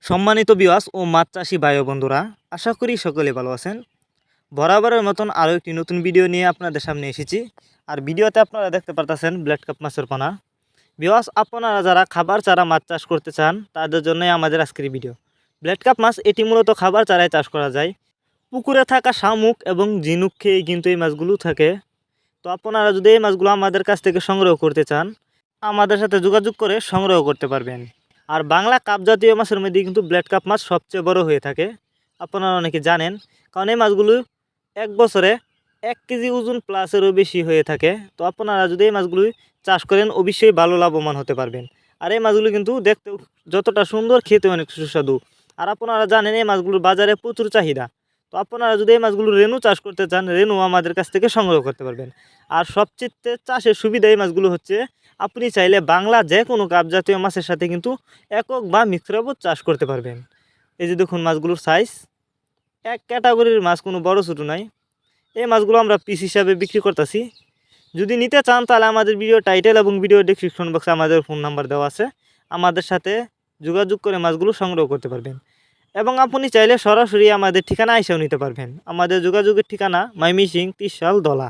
সম্মানিত ভিউয়ার্স ও মাছ চাষি ভাই ও বন্ধুরা, আশা করি সকলে ভালো আছেন। বরাবরের মতন আরও একটি নতুন ভিডিও নিয়ে আপনাদের সামনে এসেছি। আর ভিডিওতে আপনারা দেখতে পারতেছেন ব্ল্যাক কাপ মাছের পোনা। ভিউয়ার্স, আপনারা যারা খাবার চারা মাছ চাষ করতে চান তাদের জন্যই আমাদের আজকের ভিডিও। ব্ল্যাক কাপ মাছ এটি মূলত খাবার চারায় চাষ করা যায়। পুকুরে থাকা শামুক এবং ঝিনুক খেয়ে কিন্তু এই মাছগুলো থাকে। তো আপনারা যদি এই মাছগুলো আমাদের কাছ থেকে সংগ্রহ করতে চান, আমাদের সাথে যোগাযোগ করে সংগ্রহ করতে পারবেন। আর বাংলা কাপ জাতীয় মাছের মধ্যে কিন্তু ব্ল্যাক কাপ মাছ সবচেয়ে বড় হয়ে থাকে, আপনারা অনেকে জানেন। কারণ এই মাছগুলো এক বছরে 1 কেজি ওজন প্লাসেরও বেশি হয়ে থাকে। তো আপনারা যদি এই মাছগুলো চাষ করেন অবশ্যই ভালো লাভবান হতে পারবেন। আর এই মাছগুলো কিন্তু দেখতেও যতটা সুন্দর, খেতে অনেক সুস্বাদু। আর আপনারা জানেন এই মাছগুলোর বাজারে প্রচুর চাহিদা। তো আপনারা যদি এই মাছগুলো রেনু চাষ করতে চান, রেনু আমাদের কাছ থেকে সংগ্রহ করতে পারবেন। আর সবচেয়ে চাষের সুবিধা এই মাছগুলো হচ্ছে, আপনি চাইলে বাংলা যে কোনো কাপ জাতীয় মাছের সাথে কিন্তু একক বা মিশ্রভাবে চাষ করতে পারবেন। এই যে দেখুন মাছগুলোর সাইজ, এক ক্যাটাগরির মাছ, কোনো বড় ছোটো নাই। এই মাছগুলো আমরা পিস হিসাবে বিক্রি করতেছি। যদি নিতে চান তাহলে আমাদের ভিডিও টাইটেল এবং ভিডিও ডেসক্রিপশন বক্সে আমাদের ফোন নাম্বার দেওয়া আছে, আমাদের সাথে যোগাযোগ করে মাছগুলো সংগ্রহ করতে পারবেন। এবং আপনি চাইলে সরাসরি আমাদের ঠিকানা এসেও নিতে পারবেন। আমাদের যোগাযোগের ঠিকানা ময়মনসিংহ, ত্রিশাল, দলা।